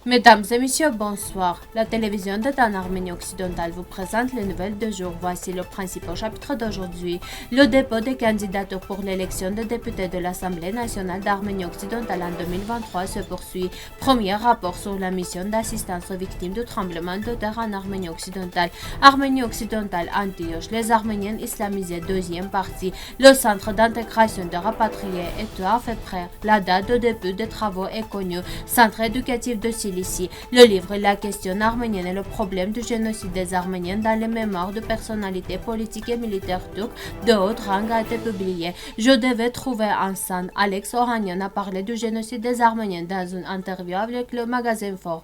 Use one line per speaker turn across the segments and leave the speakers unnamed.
Mesdames et messieurs, bonsoir. La télévision d'État en Arménie occidentale vous présente les nouvelles de jour. Voici le principal chapitre d'aujourd'hui. Le dépôt des candidatures pour l'élection des députés de l'Assemblée nationale d'Arménie occidentale en 2023 se poursuit. Premier rapport sur la mission d'assistance aux victimes du tremblement de terre en Arménie occidentale. Arménie occidentale, Antioche, les Arméniens islamisés, deuxième partie. Le centre d'intégration des rapatriés est tout à fait prêt. La date de début des travaux est connue. Centre éducatif de Ici. Le livre La question arménienne et le problème du génocide des Arméniens dans les mémoires de personnalités politiques et militaires turques de haut rang a été publié. Je devais trouver un son. Alex Ohanian a parlé du génocide des Arméniens dans une interview avec le magazine Forbes.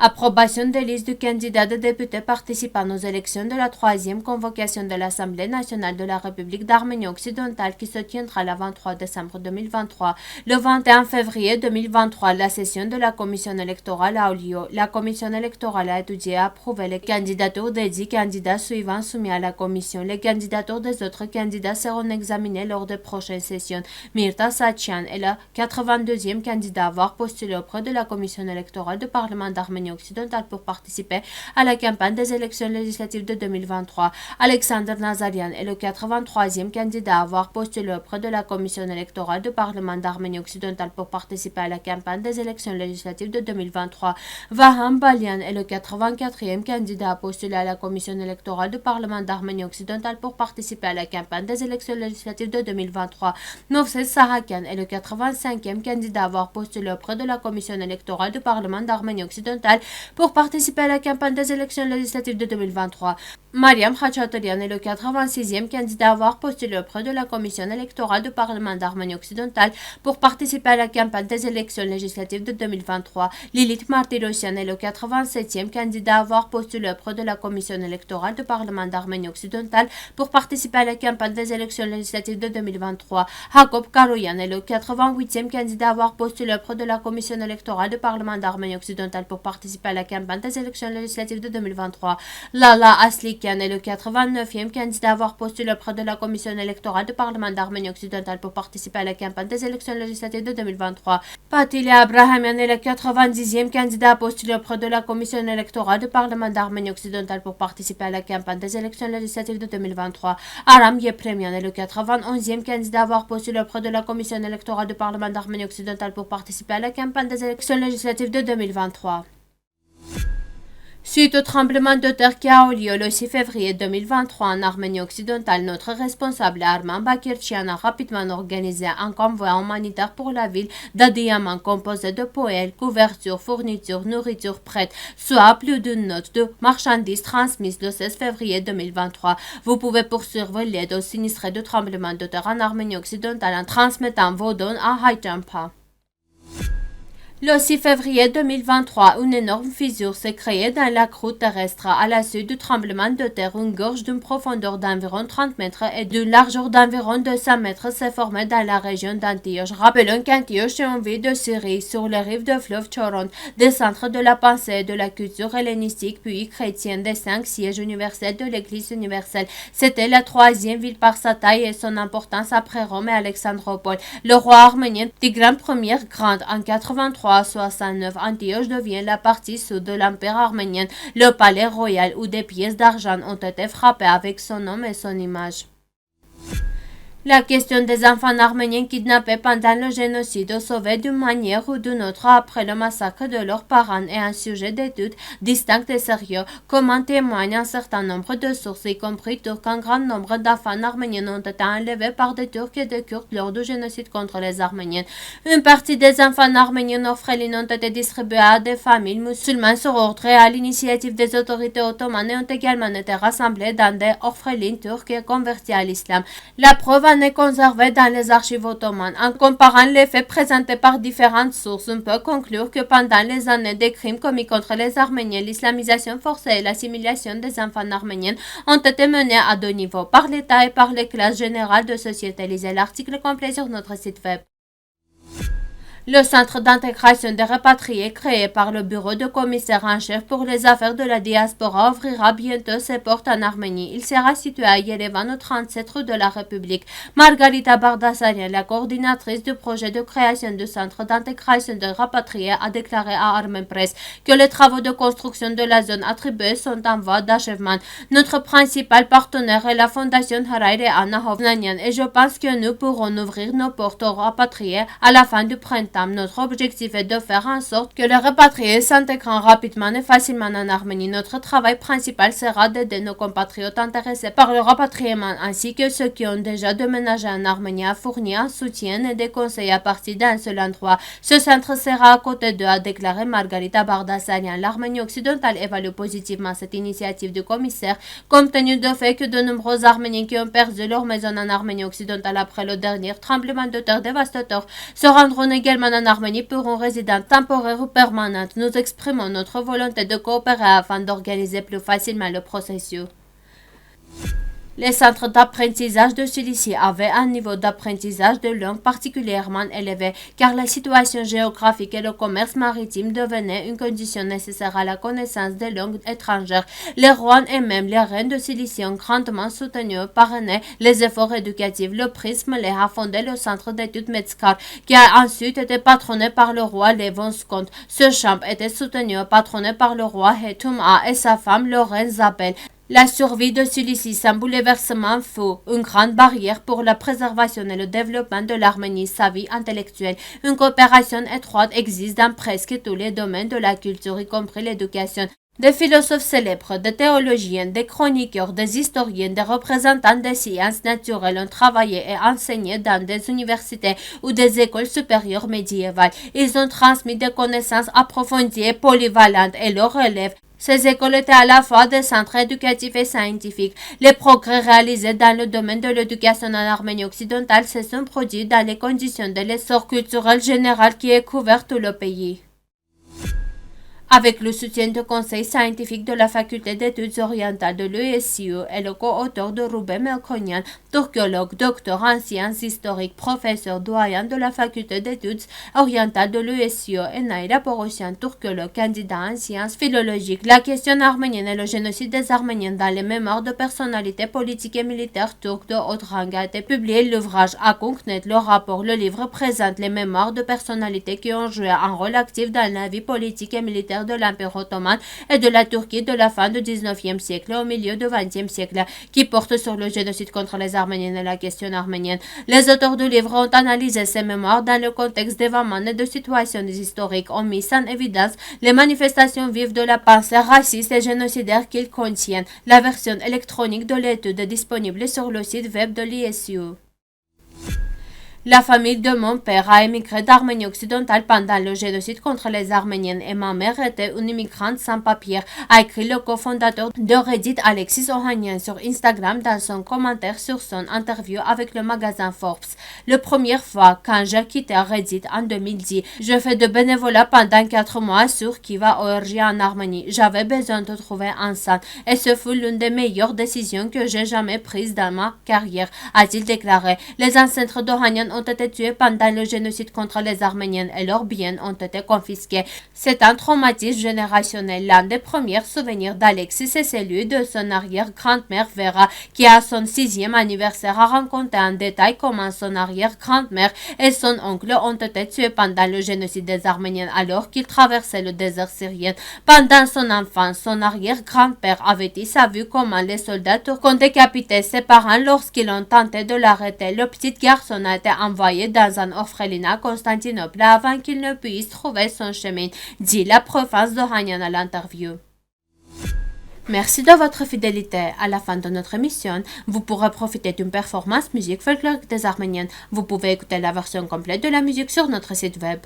Approbation des listes du candidat de députés participant aux élections de la troisième convocation de l'Assemblée nationale de la République d'Arménie occidentale qui se tiendra le 23 décembre 2023. Le 21 février 2023, la session de la commission électorale a eu lieu. La commission électorale a étudié et approuvé les candidatures des 10 candidats suivants soumis à la commission. Les candidatures des autres candidats seront examinées lors des prochaines sessions. Myrta Sachian est le 82e candidat à avoir postulé auprès de la commission électorale du Parlement d'Arménie occidentale pour participer à la campagne des élections législatives de 2023. Alexander Nazarian est le 83e candidat à avoir postulé auprès de la commission électorale du Parlement d'Arménie occidentale pour participer à la campagne des élections législatives de 2023. Vaham Balian est le 84e candidat à postuler à la commission électorale du Parlement d'Arménie occidentale pour participer à la campagne des élections législatives de 2023. Novses Sahakian est le 85e candidat à avoir postulé auprès de la commission électorale du Parlement d'Arménie occidentale pour participer à la campagne des élections législatives de 2023. Mariam Khachaturian est le 86e candidat à avoir postulé auprès de la commission électorale du Parlement d'Arménie occidentale pour participer à la campagne des élections législatives de 2023. Lilith Martyrosyan est le 87e candidat à avoir postulé auprès de la commission électorale du Parlement d'Arménie occidentale pour participer à la campagne des élections législatives de 2023. Jacob Karoyan est le 88e candidat à avoir postulé auprès de la commission électorale du Parlement d'Arménie occidentale pour participer à la campagne des élections législatives de 2023. Lala Aslikian est le 89e candidat à avoir postulé auprès de la commission électorale du Parlement d'Arménie occidentale pour participer à la campagne des élections législatives de 2023. Patilia Abrahamian est le 90e candidat à postuler auprès de la commission électorale du Parlement d'Arménie occidentale pour participer à la campagne des élections législatives de 2023. Aram Yepremian est le 91e candidat à avoir postulé auprès de la commission électorale du Parlement d'Arménie occidentale pour participer à la campagne des élections législatives de 2023. Suite au tremblement de terre qui a eu lieu le 6 février 2023 en Arménie occidentale, notre responsable Arman Bakirchian a rapidement organisé un convoi humanitaire pour la ville d'Adiyaman composé de poêles, couvertures, fournitures, nourriture prête, soit plus d'une note de marchandises transmises le 16 février 2023. Vous pouvez poursuivre l'aide aux sinistrés du tremblement de terre en Arménie occidentale en transmettant vos dons à Highjumpa. Le 6 février 2023, une énorme fissure s'est créée dans la croûte terrestre à la suite du tremblement de terre. Une gorge d'une profondeur d'environ 30 mètres et d'une largeur d'environ 200 mètres s'est formée dans la région d'Antioche. Rappelons qu'Antioche est une ville de Syrie sur les rives du fleuve Choron, des centres de la pensée et de la culture hellénistique puis chrétienne des 5 sièges universels de l'Église universelle. C'était la troisième ville par sa taille et son importance après Rome et Alexandropole. Le roi arménien Tigran Ier Grand en 83 à 69, Antioche devient la partie sud de l'Empire arménien, le palais royal où des pièces d'argent ont été frappées avec son nom et son image. La question des enfants arméniens kidnappés pendant le génocide ou sauvés d'une manière ou d'une autre après le massacre de leurs parents est un sujet d'étude distinct et sérieux, comme en témoigne un certain nombre de sources, y compris turques. Un grand nombre d'enfants arméniens ont été enlevés par des Turcs et des Kurdes lors du génocide contre les Arméniens. Une partie des enfants arméniens orphelins ont été distribués à des familles musulmanes sur ordre et à l'initiative des autorités ottomanes et ont également été rassemblés dans des orphelines turques et convertis à l'islam. La preuve est conservé dans les archives ottomanes. En comparant les faits présentés par différentes sources, on peut conclure que pendant les années des crimes commis contre les Arméniens, l'islamisation forcée et l'assimilation des enfants arméniens ont été menés à deux niveaux, par l'État et par les classes générales de société. Lisez l'article complet sur notre site web. Le centre d'intégration des rapatriés créé par le bureau de commissaire en chef pour les affaires de la diaspora ouvrira bientôt ses portes en Arménie. Il sera situé à Yerevan, au 37 rue de la République. Margarita Bardasarian, la coordinatrice du projet de création du centre d'intégration des rapatriés, a déclaré à Armen Press que les travaux de construction de la zone attribuée sont en voie d'achèvement. Notre principal partenaire est la fondation Harayre Anna Hovnanian et je pense que nous pourrons ouvrir nos portes aux rapatriés à la fin du printemps. Notre objectif est de faire en sorte que les rapatriés s'intègrent rapidement et facilement en Arménie. Notre travail principal sera d'aider nos compatriotes intéressés par le rapatriement ainsi que ceux qui ont déjà déménagé en Arménie à fournir un soutien et des conseils à partir d'un seul endroit. Ce centre sera à côté d'eux, a déclaré Margarita Bardasarian. L'Arménie occidentale évalue positivement cette initiative du commissaire, compte tenu du fait que de nombreux Arméniens qui ont perdu leur maison en Arménie occidentale après le dernier tremblement de terre dévastateur se rendront également en Arménie pour une résidence temporaire ou permanente. Nous exprimons notre volonté de coopérer afin d'organiser plus facilement le processus. Les centres d'apprentissage de celui-ci avaient un niveau d'apprentissage de langue particulièrement élevé, car la situation géographique et le commerce maritime devenaient une condition nécessaire à la connaissance des langues étrangères. Les rois et même les reines de Cilicie ont grandement soutenu et parrainé les efforts éducatifs. Le prisme les a fondé le centre d'études Metskar, qui a ensuite été patronné par le roi Lévon Skont. Ce champ était soutenu et patronné par le roi Hetouma et sa femme Lorraine Zabel. La survie de celui-ci sans bouleversement fut une grande barrière pour la préservation et le développement de l'Arménie, sa vie intellectuelle. Une coopération étroite existe dans presque tous les domaines de la culture, y compris l'éducation. Des philosophes célèbres, des théologiens, des chroniqueurs, des historiens, des représentants des sciences naturelles ont travaillé et enseigné dans des universités ou des écoles supérieures médiévales. Ils ont transmis des connaissances approfondies et polyvalentes et leurs élèves. Ces écoles étaient à la fois des centres éducatifs et scientifiques. Les progrès réalisés dans le domaine de l'éducation en Arménie occidentale se sont produits dans les conditions de l'essor culturel général qui est couvert tout le pays. Avec le soutien du conseil scientifique de la faculté d'études orientales de l'ESIU et le co-auteur de Ruben Melkonian, turcologue, docteur en sciences historiques, professeur doyen de la faculté d'études orientales de l'ESIU et Naila Porosyan, turcologue, candidat en sciences philologiques. La question arménienne et le génocide des Arméniens dans les mémoires de personnalités politiques et militaires turques de haut rang a été publié. L'ouvrage Akunknet, le rapport, le livre présente les mémoires de personnalités qui ont joué un rôle actif dans la vie politique et militaire de l'Empire ottoman et de la Turquie de la fin du 19e siècle au milieu du 20e siècle, qui porte sur le génocide contre les Arméniens et la question arménienne. Les auteurs du livre ont analysé ces mémoires dans le contexte d'événements et de situations historiques, ont mis en évidence les manifestations vives de la pensée raciste et génocidaire qu'ils contiennent. La version électronique de l'étude est disponible sur le site web de l'ISU. La famille de mon père a émigré d'Arménie occidentale pendant le génocide contre les Arméniennes et ma mère était une immigrante sans papier, a écrit le cofondateur de Reddit Alexis Ohanian sur Instagram dans son commentaire sur son interview avec le magazine Forbes. La première fois quand j'ai quitté Reddit en 2010, je fais de bénévolat pendant 4 mois sur Kiva.org en Arménie. J'avais besoin de trouver un centre et ce fut l'une des meilleures décisions que j'ai jamais prises dans ma carrière, a-t-il déclaré. Les ancêtres d'Ohanian ont été tués pendant le génocide contre les Arméniens et leurs biens ont été confisqués. C'est un traumatisme générationnel. L'un des premiers souvenirs d'Alexis, c'est celui de son arrière-grand-mère Vera, qui à son 6e anniversaire a raconté en détail comment son arrière-grand-mère et son oncle ont été tués pendant le génocide des Arméniens alors qu'ils traversaient le désert syrien. Pendant son enfance, son arrière-grand-père avait dit sa vue comment les soldats turcs ont décapité ses parents lorsqu'ils ont tenté de l'arrêter. Le petit garçon a été envoyé dans un orphelinat à Constantinople avant qu'il ne puisse trouver son chemin, dit la professe d'Ohanian à l'interview. Merci de votre fidélité. À la fin de notre émission, vous pourrez profiter d'une performance musique folklorique des Arméniens. Vous pouvez écouter la version complète de la musique sur notre site web.